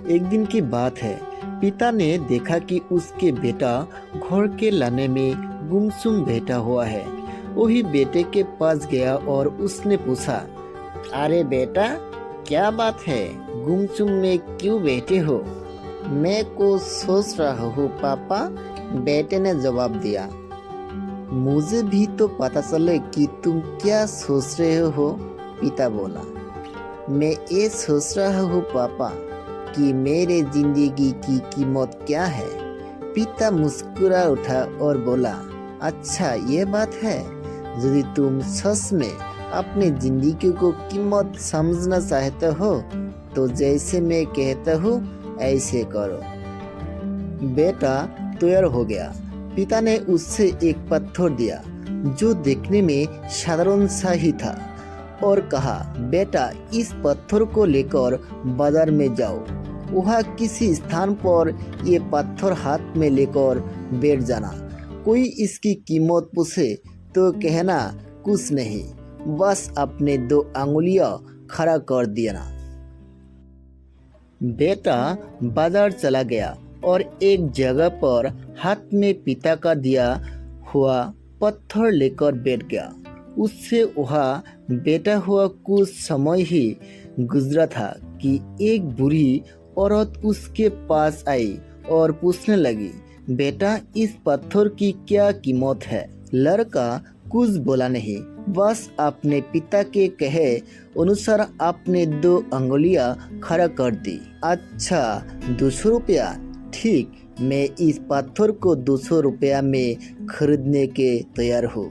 एक दिन की बात है। पिता ने देखा कि उसके बेटा घर के लाने में गुमसुम बैठा हुआ है। वही बेटे के पास गया और उसने पूछा, अरे बेटा, क्या बात है, गुमसुम में क्यों बैठे हो? मैं कुछ सोच रहा हूँ पापा, बेटे ने जवाब दिया। मुझे भी तो पता चले कि तुम क्या सोच रहे हो, पिता बोला। मैं ये सोच रहा हूँ पापा कि मेरे जिंदगी की कीमत क्या है। पिता मुस्कुरा उठा और बोला, अच्छा ये बात है। यदि तुम सच में अपनी जिंदगी को कीमत समझना चाहते हो तो जैसे मैं कहता हूँ ऐसे करो। बेटा तैयार हो गया। पिता ने उससे एक पत्थर दिया जो देखने में साधारण सा ही था और कहा, बेटा इस पत्थर को लेकर बाजार में जाओ। वहाँ किसी स्थान पर ये पत्थर हाथ में लेकर बैठ जाना। कोई इसकी कीमत पूछे तो कहना कुछ नहीं, बस अपने 2 अंगुलियां खड़ा कर देना। बेटा बाजार चला गया और एक जगह पर हाथ में पिता का दिया हुआ पत्थर लेकर बैठ गया। उससे वहाँ बैठा हुआ कुछ समय ही गुजरा था कि एक बूढ़ी औरत उसके पास आई और पूछने लगी, बेटा इस पत्थर की क्या कीमत है? लड़का कुछ बोला नहीं, बस अपने पिता के कहे अनुसार अपने 2 अंगुलियां खड़ा कर दी। अच्छा, 200 रुपया? ठीक, मैं इस पत्थर को 200 रुपया में खरीदने के तैयार हूँ।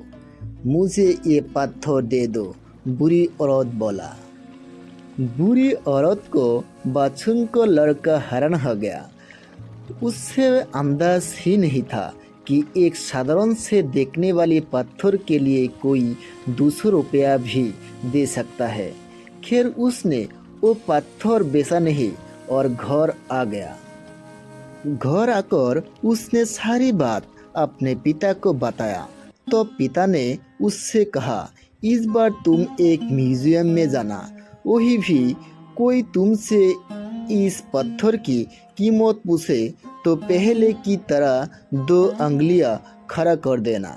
मुझे ये पत्थर दे दो, बुरी औरत बोला। बुरी औरत को बात सुनकर लड़का हैरान हो गया। उससे अंदाज ही नहीं था कि एक साधारण से देखने वाले पत्थर के लिए कोई 200 रुपया भी दे सकता है। खैर उसने वो पत्थर बेचा नहीं और घर आ गया। घर आकर उसने सारी बात अपने पिता को बताया तो पिता ने उससे कहा, इस बार तुम एक म्यूजियम में जाना, वही भी कोई तुमसे इस पत्थर की कीमत पूछे तो पहले की तरह 2 अंगुलियां खड़ा कर देना।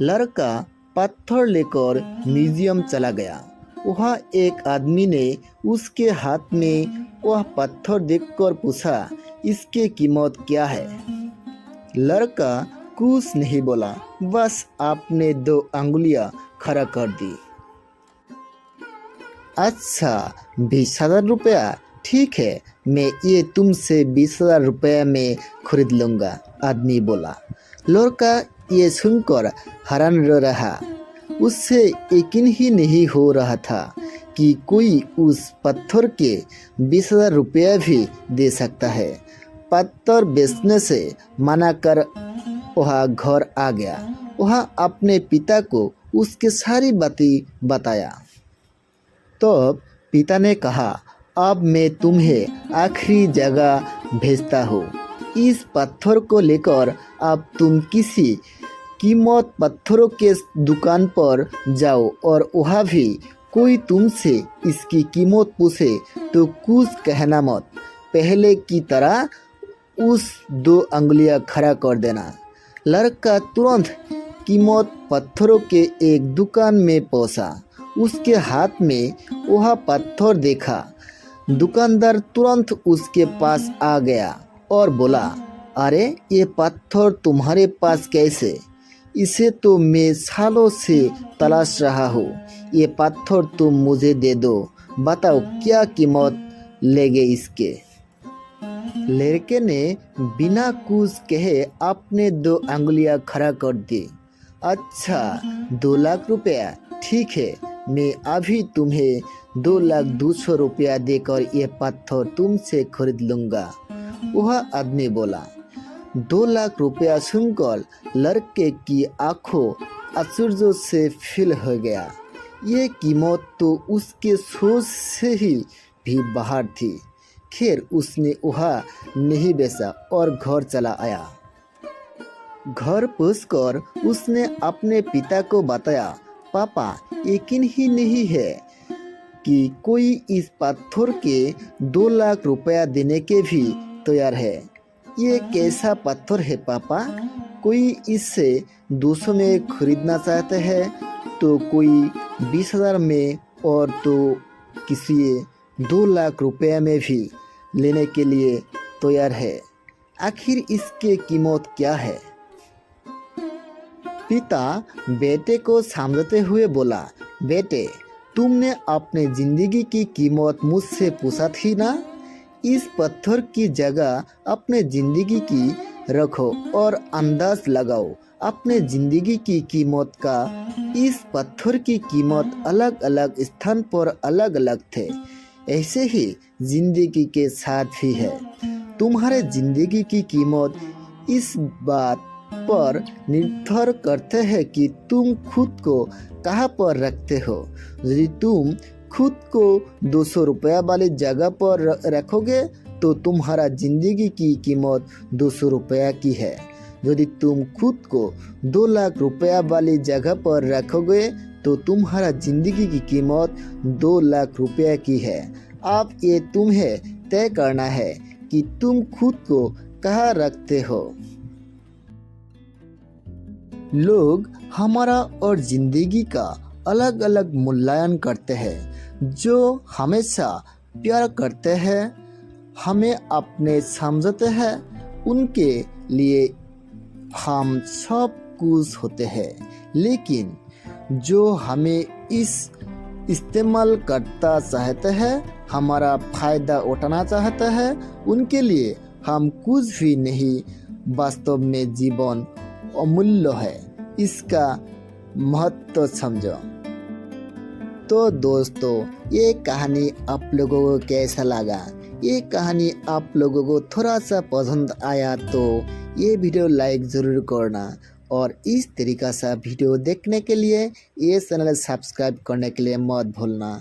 लड़का पत्थर लेकर म्यूजियम चला गया। वहाँ एक आदमी ने उसके हाथ में वह पत्थर देखकर पूछा, इसकी कीमत क्या है? लड़का कुछ नहीं बोला, बस आपने 2 अंगुलियां खड़ा कर दी। अच्छा, 20,000 रुपया? ठीक है, मैं ये तुमसे 20,000 रुपया में खरीद लूँगा, आदमी बोला। लड़का ये सुनकर हैरान रहा। उससे यकीन ही नहीं हो रहा था कि कोई उस पत्थर के 20,000 रुपया भी दे सकता है। पत्थर बेचने से मना कर वह घर आ गया। वह अपने पिता को उसके सारी बातें बताया। तो पिता ने कहा, अब मैं तुम्हें आखिरी जगह भेजता हूँ। इस पत्थर को लेकर अब तुम किसी कीमत पत्थरों के दुकान पर जाओ और वहाँ भी कोई तुमसे इसकी कीमत पूछे तो कुछ कहना मत, पहले की तरह उस 2 अंगुलियां खड़ा कर देना। लड़का तुरंत कीमत पत्थरों के एक दुकान में पहुंचा। उसके हाथ में वह पत्थर देखा। दुकानदार तुरंत उसके पास आ गया और बोला, अरे ये पत्थर तुम्हारे पास कैसे? इसे तो मैं सालों से तलाश रहा हूँ। ये पत्थर तुम मुझे दे दो, बताओ क्या कीमत लेगे इसके? लड़के ने बिना कुछ कहे अपने 2 अंगुलियां खड़ा कर दी। अच्छा, 2 लाख रुपया? ठीक है, मैं अभी तुम्हें 2,200,000 रुपया देकर ये पत्थर तुमसे खरीद लूँगा, वह आदमी बोला। 2 लाख रुपया सुनकर लड़के की आंखों आश्चर्य से फिल हो गया। ये कीमत तो उसके सोच से ही भी बाहर थी। खैर उसने वह नहीं बेचा और घर चला आया। घर पहुंचकर उसने अपने पिता को बताया, पापा यकीन ही नहीं है, कि कोई इस पत्थर के 2 लाख रुपया देने के भी तैयार है। ये कैसा पत्थर है पापा? कोई इससे 200 में खरीदना चाहते हैं तो कोई 20,000 में और तो किसी 2 लाख रुपया में भी लेने के लिए तैयार है। आखिर इसके कीमत क्या है? पिता बेटे को समझाते हुए बोला, बेटे तुमने अपने जिंदगी की कीमत मुझसे पूछा थी ना? इस पत्थर की जगह अपने जिंदगी की रखो और अंदाज लगाओ अपने जिंदगी की कीमत का। इस पत्थर की कीमत अलग अलग स्थान पर अलग अलग थे। ऐसे ही जिंदगी के साथ भी है। तुम्हारे जिंदगी की कीमत इस बात पर निर्भर करते हैं कि तुम खुद को कहाँ पर रखते हो। यदि तुम खुद को 200 रुपया वाली जगह पर रखोगे तो तुम्हारा जिंदगी की कीमत 200 रुपया की है। यदि तुम खुद को 2 लाख रुपया वाली जगह पर रखोगे तो तुम्हारा जिंदगी की कीमत 2 लाख रुपया की है। अब ये तुम्हें तय करना है कि तुम खुद को कहाँ रखते हो। लोग हमारा और जिंदगी का अलग अलग मूल्यांकन करते हैं। जो हमेशा प्यार करते हैं, हमें अपने समझते हैं, उनके लिए हम सब कुछ होते हैं। लेकिन जो हमें इस्तेमाल करता चाहते हैं, हमारा फायदा उठाना चाहते हैं, उनके लिए हम कुछ भी नहीं। वास्तव में जीवन अमूल्य है, इसका महत्व समझो। तो दोस्तों, ये कहानी आप लोगों को कैसा लगा? ये कहानी आप लोगों को थोड़ा सा पसंद आया तो ये वीडियो लाइक ज़रूर करना और इस तरीका से वीडियो देखने के लिए ये चैनल सब्सक्राइब करने के लिए मत भूलना।